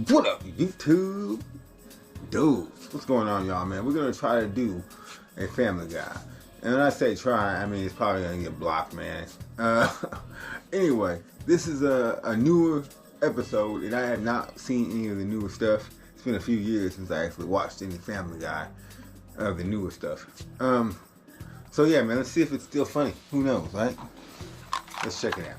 What up, YouTube? Dudes, what's going on, y'all, man? We're gonna try to do a Family Guy. And when I say try, I mean it's probably gonna get blocked, man. Anyway, this is a newer episode, and I have not seen any of the newer stuff. It's been a few years since I actually watched any Family Guy of the newer stuff. So yeah, man, let's see if it's still funny. Who knows, right? Let's check it out.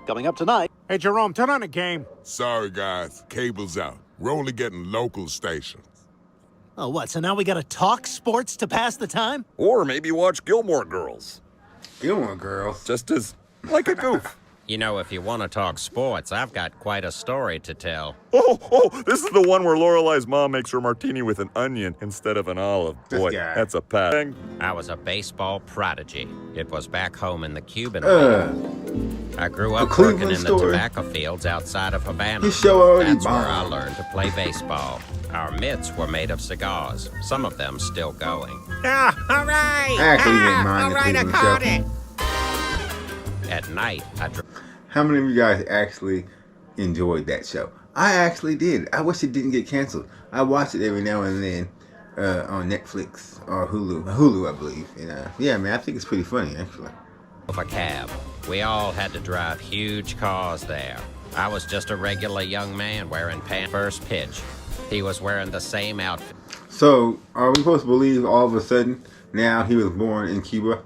Coming up tonight. Hey, Jerome, turn on the game. Sorry, guys. Cable's out. We're only getting local stations. Oh, what? So now we gotta talk sports to pass the time? Or maybe watch Gilmore Girls. Gilmore Girls. Just as, like a goof. You know, if you want to talk sports, I've got quite a story to tell. Oh, this is the one where Lorelei's mom makes her martini with an onion instead of an olive. Boy, that's a pat. I was a baseball prodigy. It was back home in the Cuban land. I grew up working in the tobacco fields outside of Havana. That's where I learned to play baseball. Our mitts were made of cigars, some of them still going. Ah, all right! I caught it! At night, How many of you guys actually enjoyed that show? I actually did. I wish it didn't get canceled. I watch it every now and then on Netflix or Hulu, I believe. And yeah, man, I think it's pretty funny, actually. Of a cab. We all had to drive huge cars there. I was just a regular young man wearing pants. First pitch. He was wearing the same outfit. So, are we supposed to believe all of a sudden now he was born in Cuba?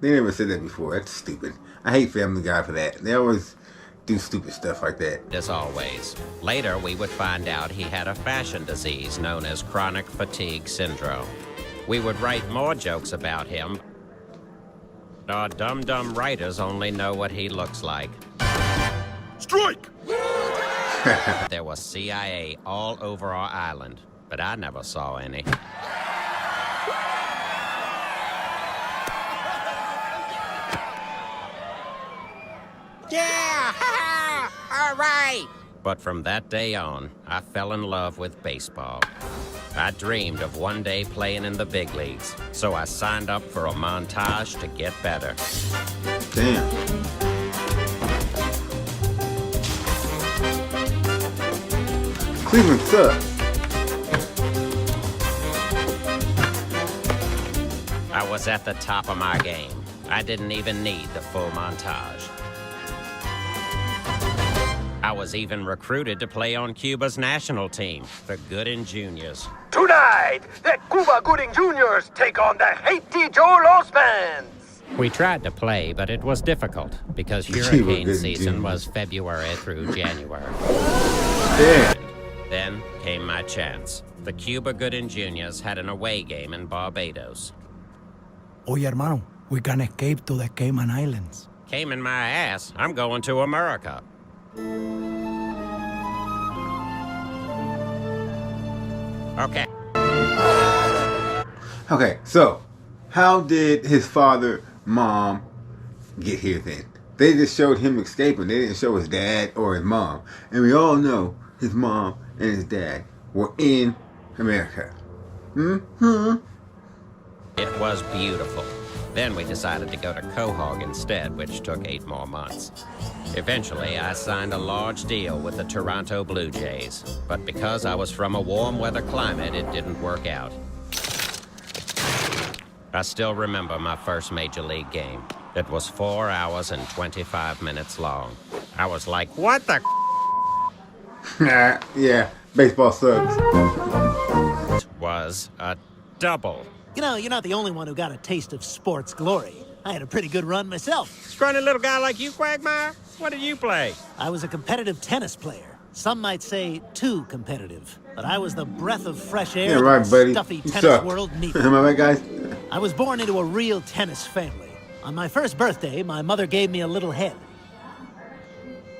They never said that before. That's stupid. I hate Family Guy for that. They always do stupid stuff like that. As always. Later, we would find out he had a fashion disease known as chronic fatigue syndrome. We would write more jokes about him. Our dumb writers only know what he looks like. Strike! There was CIA all over our island, but I never saw any. Yeah! All right! But from that day on, I fell in love with baseball. I dreamed of one day playing in the big leagues, so I signed up for a montage to get better. Damn. Cleveland sucks. I was at the top of my game. I didn't even need the full montage. I was even recruited to play on Cuba's national team, the Gooding Juniors. Tonight, the Cuba Gooding Juniors take on the Haiti Joe Losmans. We tried to play, but it was difficult because hurricane season was February through January. Damn. Then came my chance. The Cuba Gooding Juniors had an away game in Barbados. Oye, hermano, we can escape to the Cayman Islands. Cayman my ass. I'm going to America. Okay. Okay, so how did his father, mom get here then? They just showed him escaping. They didn't show his dad or his mom. And we all know his mom and his dad were in America. It was beautiful. Then we decided to go to Quahog instead, which took 8 more months. Eventually, I signed a large deal with the Toronto Blue Jays. But because I was from a warm weather climate, it didn't work out. I still remember my first Major League game. It was 4 hours and 25 minutes long. I was like, what the Yeah, baseball sucks. was a double. You know, you're not the only one who got a taste of sports glory. I had a pretty good run myself. Scrawny little guy like you, Quagmire? What did you play? I was a competitive tennis player. Some might say too competitive. But I was the breath of fresh air Yeah, right, that buddy. stuffy You tennis suck. world needed. Am I right, guys? I was born into a real tennis family. On my first birthday, my mother gave me a little head.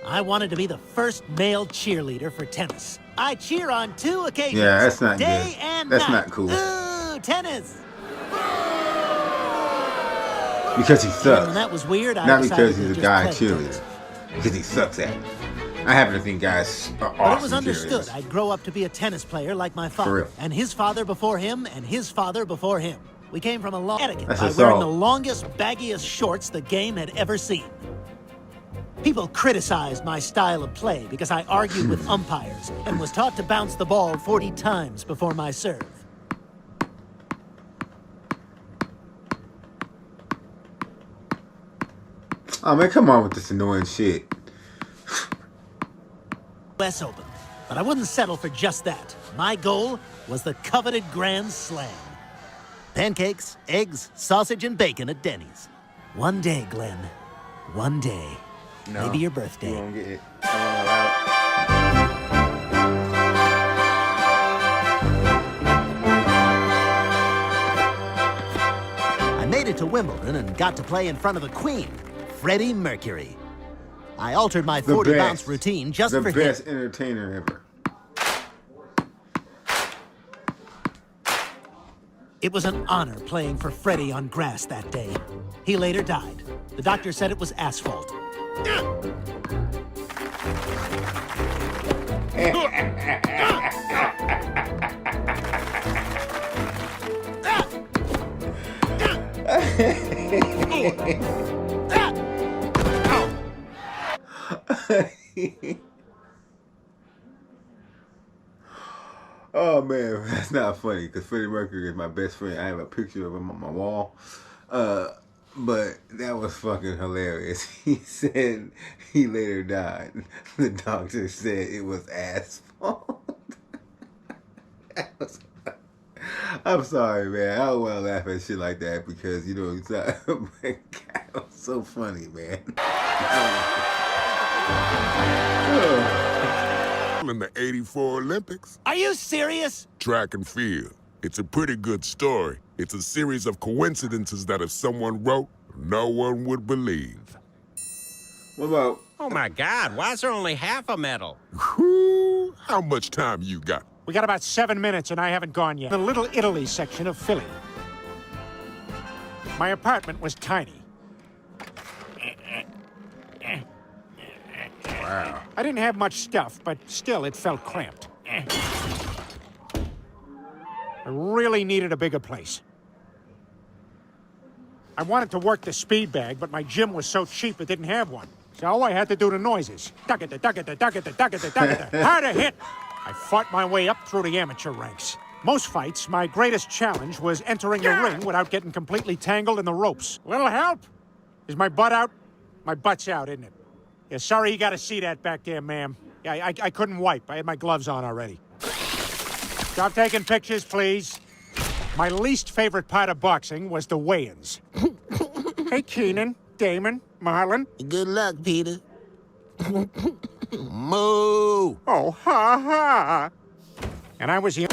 I wanted to be the first male cheerleader for tennis. I cheer on 2 occasions. Yeah, that's not day good. and That's night. not cool. Ooh, tennis. Because he sucks. And that was weird. I Not decided because to he's a just guy play cheerleader. tennis. Because he sucks at it. I happen to think guys are awesome But it was understood cheerleaders. I'd grow up to be a tennis player like my For father. real. And his father before him, and his father before him. We came from a long etiquette That's by assault. wearing the longest, baggiest shorts the game had ever seen. People criticized my style of play because I argued with umpires and was taught to bounce the ball 40 times before my serve. Oh man, come on with this annoying shit. US Open, but I wouldn't settle for just that. My goal was the coveted Grand Slam. Pancakes, eggs, sausage, and bacon at Denny's. One day, Glenn. One day. No, Maybe your you birthday. won't get it. I made it to Wimbledon and got to play in front of the Queen, Freddie Mercury. I altered my 40-bounce routine just for him. The best entertainer ever. It was an honor playing for Freddie on grass that day. He later died. The doctor said it was asphalt. Oh man, that's not funny because Freddie Mercury is my best friend. I have a picture of him on my wall. But that was fucking hilarious. He said he later died. The doctor said it was asphalt. I'm sorry, man. I don't want to laugh at shit like that because, you know, it's not, God, it was so funny, man. In the '84 Olympics. Are you serious? Track and field. It's a pretty good story. It's a series of coincidences that if someone wrote, no one would believe. What about... Oh my God, why is there only half a medal? Whew, how much time you got? We got about 7 minutes and I haven't gone yet. The Little Italy section of Philly. My apartment was tiny. Wow. I didn't have much stuff, but still it felt cramped. I really needed a bigger place. I wanted to work the speed bag, but my gym was so cheap it didn't have one. So I had to do the noises. Duck-a-da, duck-a-da, duck-a-da, duck-a-da, duck-a-da. Harder hit! I fought my way up through the amateur ranks. Most fights, my greatest challenge was entering the ring without getting completely tangled in the ropes. Little help? Is my butt out? My butt's out, isn't it? Yeah, sorry you gotta see that back there, ma'am. Yeah, I couldn't wipe. I had my gloves on already. Stop taking pictures, please. My least favorite part of boxing was the weigh-ins. Hey, Keenan, Damon, Marlon. Good luck, Peter. Moo! Oh, ha-ha! And I was the...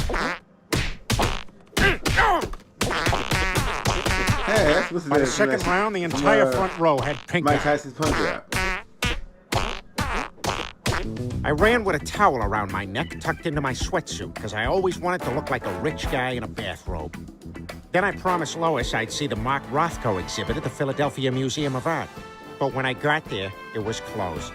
Hey, what's By the second round, the entire front row had pink Mike eye. Tyson's punch out. I ran with a towel around my neck, tucked into my sweatsuit, because I always wanted to look like a rich guy in a bathrobe. Then I promised Lois I'd see the Mark Rothko exhibit at the Philadelphia Museum of Art. But when I got there, it was closed.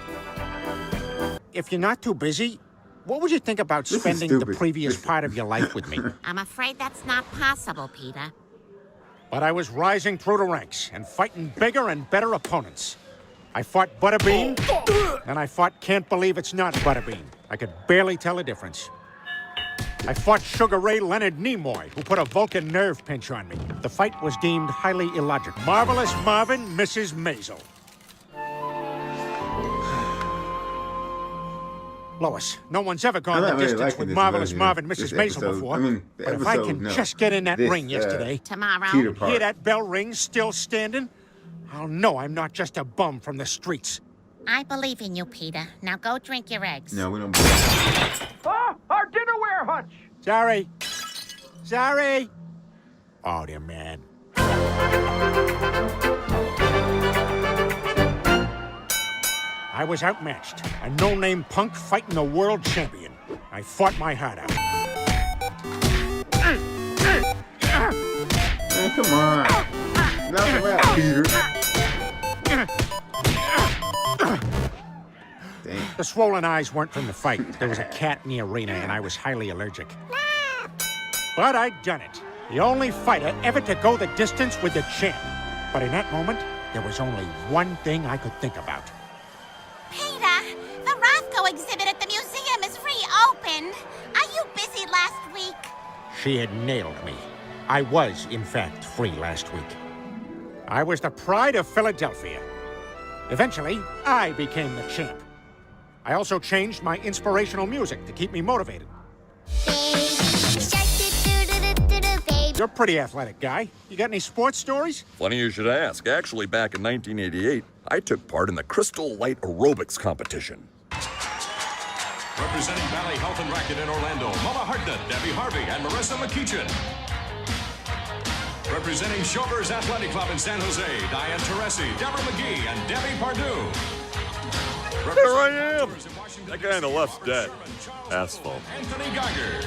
If you're not too busy, what would you think about spending the previous part of your life with me? I'm afraid that's not possible, Peter. But I was rising through the ranks and fighting bigger and better opponents. I fought Butterbean, and I fought Can't Believe It's Not Butterbean. I could barely tell a difference. I fought Sugar Ray Leonard Nimoy, who put a Vulcan nerve pinch on me. The fight was deemed highly illogical. Marvelous Marvin, Mrs. Maisel. Lois, no one's ever gone the distance with Marvelous Marvin, Mrs. Maisel before. I mean, but if I can just get in that ring yesterday, tomorrow, hear that bell ring still standing, I'll know I'm not just a bum from the streets. I believe in you, Peter. Now go drink your eggs. No, we don't believe. Ah, our dinnerware hutch! Sorry. Sorry. Oh, dear man. I was outmatched. A no-name punk fighting the world champion. I fought my heart out. Man, come on. Knock him out, Peter. Damn. The swollen eyes weren't from the fight. There was a cat in the arena, and I was highly allergic. But I'd done it. The only fighter ever to go the distance with the champ. But in that moment, there was only one thing I could think about. Peter, the Rothko exhibit at the museum is reopened. Are you busy last week? She had nailed me. I was, in fact, free last week. I was the pride of Philadelphia. Eventually, I became the champ. I also changed my inspirational music to keep me motivated. You're a pretty athletic guy. You got any sports stories? Funny you should ask. Actually, back in 1988, I took part in the Crystal Light Aerobics competition. Representing Valley Health and Racket in Orlando, Mama Hartnett, Debbie Harvey, and Marissa McKeechin. Representing Showers Athletic Club in San Jose, Diane Teresi, Deborah McGee, and Debbie Pardue. There I am! That guy on the left's dead. Asphalt. Anthony Geiger.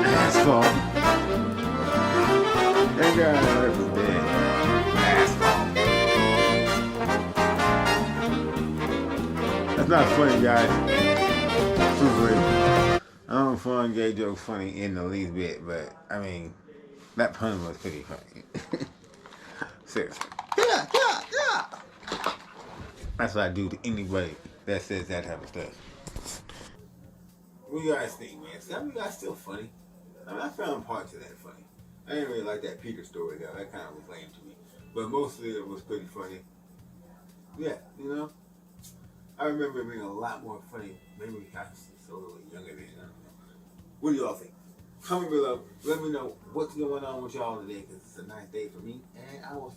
Asphalt. That guy on the left is dead. Asphalt. That's not funny, guys. Truthfully, I don't find gay jokes funny in the least bit, but I mean, that pun was pretty funny. Seriously. Yeah. That's what I do to anybody that says that type of stuff. What do you guys think, man? Some of you guys still funny. I mean, I found parts of that funny. I didn't really like that Peter story, though. That kind of was lame to me. But most of it was pretty funny. Yeah, you know? I remember it being a lot more funny. Maybe I was just a little younger then. I don't know. What do y'all think? Comment below. Let me know what's going on with y'all today, because it's a nice day for me. And I will